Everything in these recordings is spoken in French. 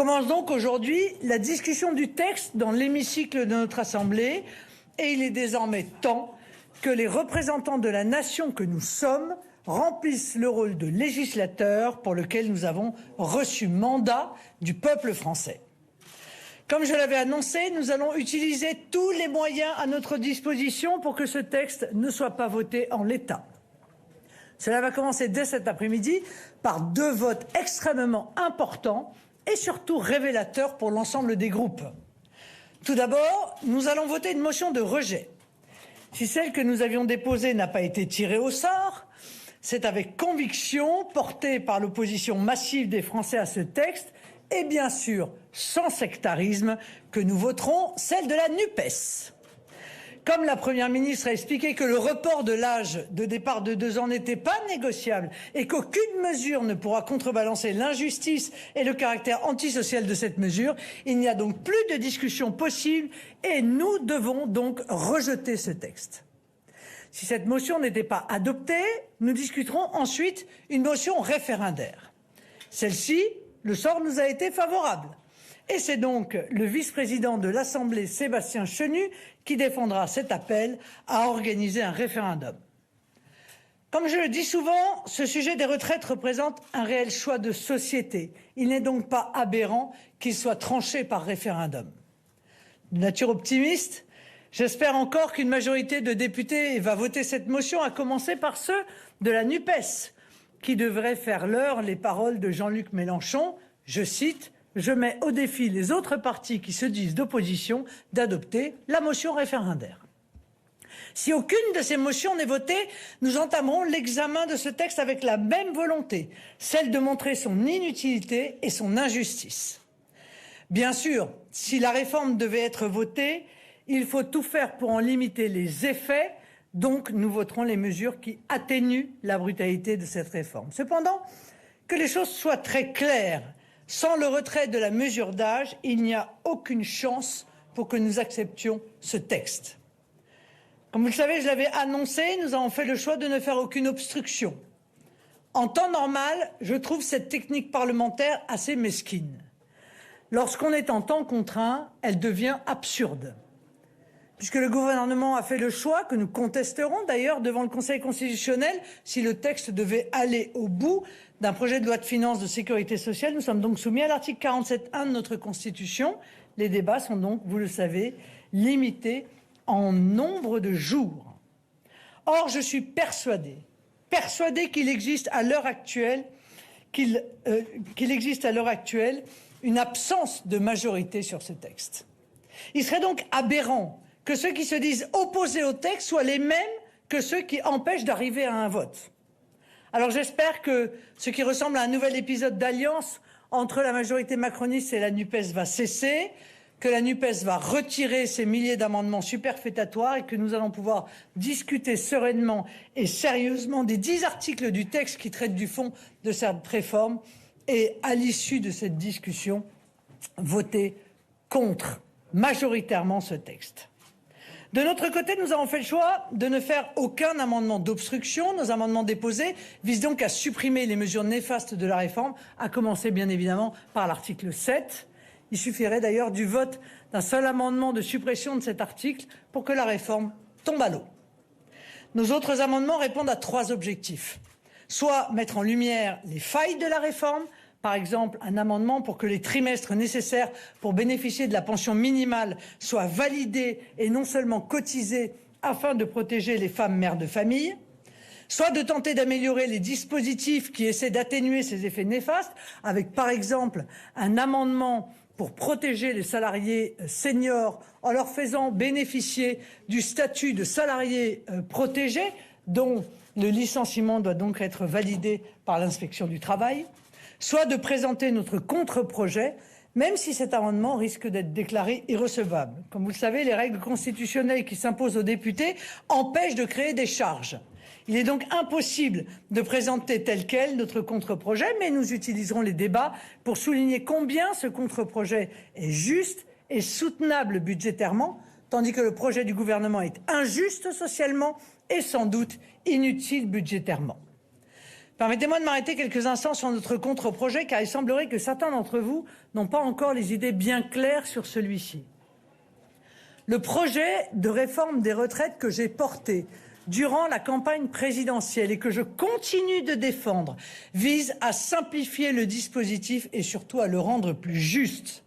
Commence donc aujourd'hui la discussion du texte dans l'hémicycle de notre Assemblée et il est désormais temps que les représentants de la nation que nous sommes remplissent le rôle de législateur pour lequel nous avons reçu mandat du peuple français. Comme je l'avais annoncé, nous allons utiliser tous les moyens à notre disposition pour que ce texte ne soit pas voté en l'état. Cela va commencer dès cet après-midi par 2 votes extrêmement importants et surtout révélateurs pour l'ensemble des groupes. Tout d'abord, nous allons voter une motion de rejet. Si celle que nous avions déposée n'a pas été tirée au sort, c'est avec conviction, portée par l'opposition massive des Français à ce texte, et bien sûr sans sectarisme, que nous voterons celle de la NUPES. Comme la Première ministre a expliqué que le report de l'âge de départ de 2 ans n'était pas négociable et qu'aucune mesure ne pourra contrebalancer l'injustice et le caractère antisocial de cette mesure, il n'y a donc plus de discussion possible et nous devons donc rejeter ce texte. Si cette motion n'était pas adoptée, nous discuterons ensuite une motion référendaire. Celle-ci, le sort nous a été favorable. Et c'est donc le vice-président de l'Assemblée, Sébastien Chenu, qui défendra cet appel à organiser un référendum. Comme je le dis souvent, ce sujet des retraites représente un réel choix de société. Il n'est donc pas aberrant qu'il soit tranché par référendum. De nature optimiste, j'espère encore qu'une majorité de députés va voter cette motion, à commencer par ceux de la NUPES, qui devraient faire leur les paroles de Jean-Luc Mélenchon, je cite, « Je mets au défi les autres partis qui se disent d'opposition d'adopter la motion référendaire ». Si aucune de ces motions n'est votée, nous entamerons l'examen de ce texte avec la même volonté, celle de montrer son inutilité et son injustice. Bien sûr, si la réforme devait être votée, il faut tout faire pour en limiter les effets, donc nous voterons les mesures qui atténuent la brutalité de cette réforme. Cependant, que les choses soient très claires, sans le retrait de la mesure d'âge, il n'y a aucune chance pour que nous acceptions ce texte. Comme vous le savez, je l'avais annoncé, nous avons fait le choix de ne faire aucune obstruction. En temps normal, je trouve cette technique parlementaire assez mesquine. Lorsqu'on est en temps contraint, elle devient absurde. Puisque le gouvernement a fait le choix, que nous contesterons d'ailleurs devant le Conseil constitutionnel, si le texte devait aller au bout d'un projet de loi de finances de sécurité sociale, nous sommes donc soumis à l'article 47.1 de notre Constitution. Les débats sont donc, vous le savez, limités en nombre de jours. Or, je suis persuadée qu'il existe à l'heure actuelle, une absence de majorité sur ce texte. Il serait donc aberrant que ceux qui se disent opposés au texte soient les mêmes que ceux qui empêchent d'arriver à un vote. Alors j'espère que ce qui ressemble à un nouvel épisode d'alliance entre la majorité macroniste et la NUPES va cesser, que la NUPES va retirer ces milliers d'amendements superfétatoires et que nous allons pouvoir discuter sereinement et sérieusement des 10 articles du texte qui traitent du fond de cette réforme et, à l'issue de cette discussion, voter contre majoritairement ce texte. De notre côté, nous avons fait le choix de ne faire aucun amendement d'obstruction. Nos amendements déposés visent donc à supprimer les mesures néfastes de la réforme, à commencer bien évidemment par l'article 7. Il suffirait d'ailleurs du vote d'un seul amendement de suppression de cet article pour que la réforme tombe à l'eau. Nos autres amendements répondent à 3 objectifs. Soit mettre en lumière les failles de la réforme, par exemple un amendement pour que les trimestres nécessaires pour bénéficier de la pension minimale soient validés et non seulement cotisés afin de protéger les femmes mères de famille, soit de tenter d'améliorer les dispositifs qui essaient d'atténuer ces effets néfastes, avec par exemple un amendement pour protéger les salariés seniors en leur faisant bénéficier du statut de salarié protégé, dont le licenciement doit donc être validé par l'inspection du travail, soit de présenter notre contre-projet, même si cet amendement risque d'être déclaré irrecevable. Comme vous le savez, les règles constitutionnelles qui s'imposent aux députés empêchent de créer des charges. Il est donc impossible de présenter tel quel notre contre-projet, mais nous utiliserons les débats pour souligner combien ce contre-projet est juste et soutenable budgétairement, tandis que le projet du gouvernement est injuste socialement et sans doute inutile budgétairement. Permettez-moi de m'arrêter quelques instants sur notre contre-projet, car il semblerait que certains d'entre vous n'ont pas encore les idées bien claires sur celui-ci. Le projet de réforme des retraites que j'ai porté durant la campagne présidentielle et que je continue de défendre vise à simplifier le dispositif et surtout à le rendre plus juste.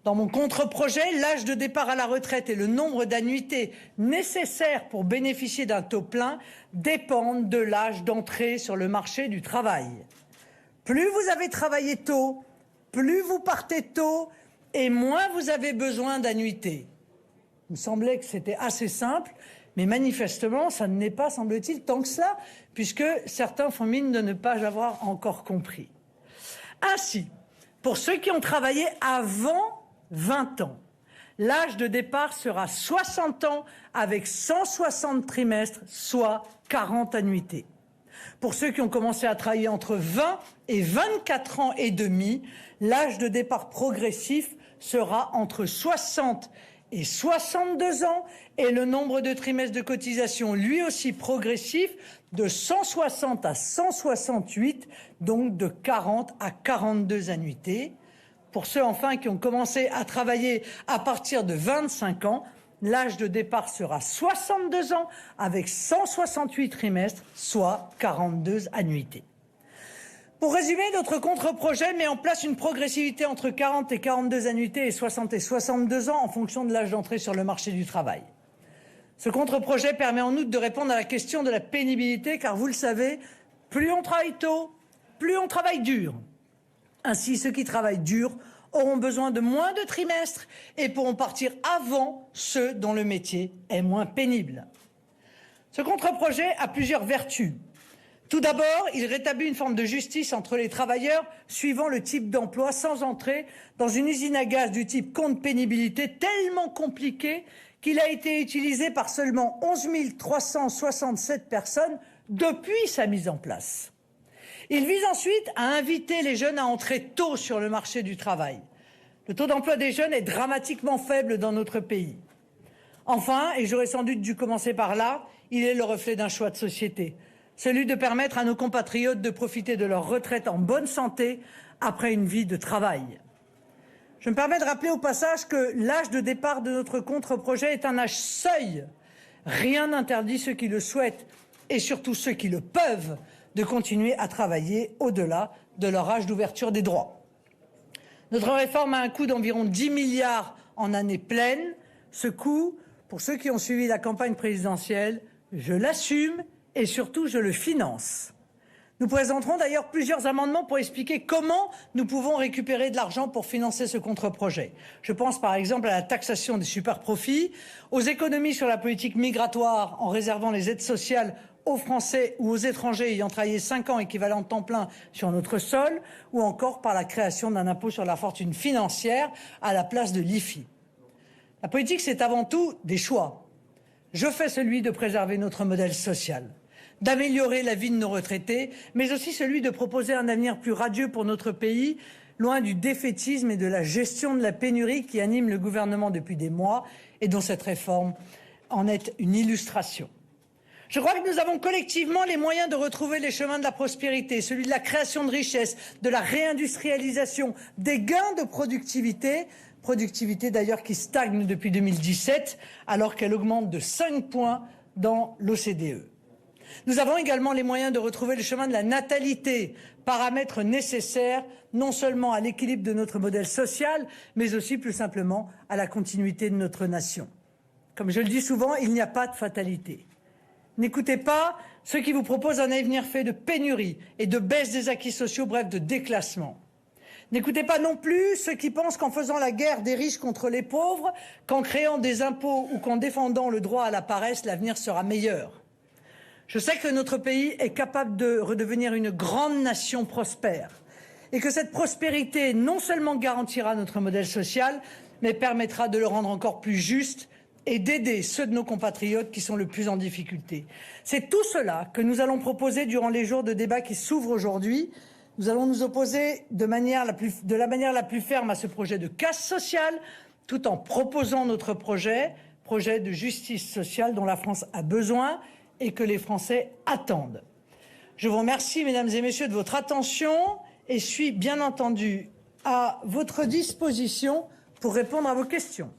Dans mon contre-projet, l'âge de départ à la retraite et le nombre d'annuités nécessaires pour bénéficier d'un taux plein dépendent de l'âge d'entrée sur le marché du travail. Plus vous avez travaillé tôt, plus vous partez tôt et moins vous avez besoin d'annuités. Il me semblait que c'était assez simple, mais manifestement, ça ne l'est pas, semble-t-il, tant que cela, puisque certains font mine de ne pas avoir encore compris. Ainsi, pour ceux qui ont travaillé avant 20 ans, l'âge de départ sera 60 ans avec 160 trimestres, soit 40 annuités. Pour ceux qui ont commencé à travailler entre 20 et 24 ans et demi, l'âge de départ progressif sera entre 60 et 62 ans et le nombre de trimestres de cotisation, lui aussi progressif, de 160 à 168, donc de 40 à 42 annuités. Pour ceux enfin qui ont commencé à travailler à partir de 25 ans, l'âge de départ sera 62 ans avec 168 trimestres, soit 42 annuités. Pour résumer, notre contre-projet met en place une progressivité entre 40 et 42 annuités et 60 et 62 ans en fonction de l'âge d'entrée sur le marché du travail. Ce contre-projet permet en outre de répondre à la question de la pénibilité, car vous le savez, plus on travaille tôt, plus on travaille dur. Ainsi, ceux qui travaillent dur auront besoin de moins de trimestres et pourront partir avant ceux dont le métier est moins pénible. Ce contre-projet a plusieurs vertus. Tout d'abord, il rétablit une forme de justice entre les travailleurs suivant le type d'emploi sans entrer dans une usine à gaz du type compte pénibilité tellement compliqué qu'il a été utilisé par seulement 11 367 personnes depuis sa mise en place. Il vise ensuite à inviter les jeunes à entrer tôt sur le marché du travail. Le taux d'emploi des jeunes est dramatiquement faible dans notre pays. Enfin, et j'aurais sans doute dû commencer par là, il est le reflet d'un choix de société, celui de permettre à nos compatriotes de profiter de leur retraite en bonne santé après une vie de travail. Je me permets de rappeler au passage que l'âge de départ de notre contre-projet est un âge seuil. Rien n'interdit ceux qui le souhaitent et surtout ceux qui le peuvent de continuer à travailler au-delà de leur âge d'ouverture des droits. Notre réforme a un coût d'environ 10 milliards en année pleine. Ce coût, pour ceux qui ont suivi la campagne présidentielle, je l'assume et surtout je le finance. Nous présenterons d'ailleurs plusieurs amendements pour expliquer comment nous pouvons récupérer de l'argent pour financer ce contre-projet. Je pense par exemple à la taxation des superprofits, aux économies sur la politique migratoire en réservant les aides sociales aux Français ou aux étrangers ayant travaillé 5 ans équivalent temps plein sur notre sol, ou encore par la création d'un impôt sur la fortune financière à la place de l'IFI. La politique, c'est avant tout des choix. Je fais celui de préserver notre modèle social, d'améliorer la vie de nos retraités, mais aussi celui de proposer un avenir plus radieux pour notre pays, loin du défaitisme et de la gestion de la pénurie qui anime le gouvernement depuis des mois et dont cette réforme en est une illustration. Je crois que nous avons collectivement les moyens de retrouver les chemins de la prospérité, celui de la création de richesses, de la réindustrialisation, des gains de productivité d'ailleurs qui stagne depuis 2017, alors qu'elle augmente de 5 points dans l'OCDE. Nous avons également les moyens de retrouver le chemin de la natalité, paramètre nécessaire non seulement à l'équilibre de notre modèle social, mais aussi plus simplement à la continuité de notre nation. Comme je le dis souvent, il n'y a pas de fatalité. N'écoutez pas ceux qui vous proposent un avenir fait de pénurie et de baisse des acquis sociaux, bref, de déclassement. N'écoutez pas non plus ceux qui pensent qu'en faisant la guerre des riches contre les pauvres, qu'en créant des impôts ou qu'en défendant le droit à la paresse, l'avenir sera meilleur. Je sais que notre pays est capable de redevenir une grande nation prospère et que cette prospérité non seulement garantira notre modèle social, mais permettra de le rendre encore plus juste et d'aider ceux de nos compatriotes qui sont le plus en difficulté. C'est tout cela que nous allons proposer durant les jours de débat qui s'ouvrent aujourd'hui. Nous allons nous opposer de la manière la plus ferme à ce projet de casse sociale, tout en proposant notre projet de justice sociale dont la France a besoin et que les Français attendent. Je vous remercie, mesdames et messieurs, de votre attention et suis bien entendu à votre disposition pour répondre à vos questions.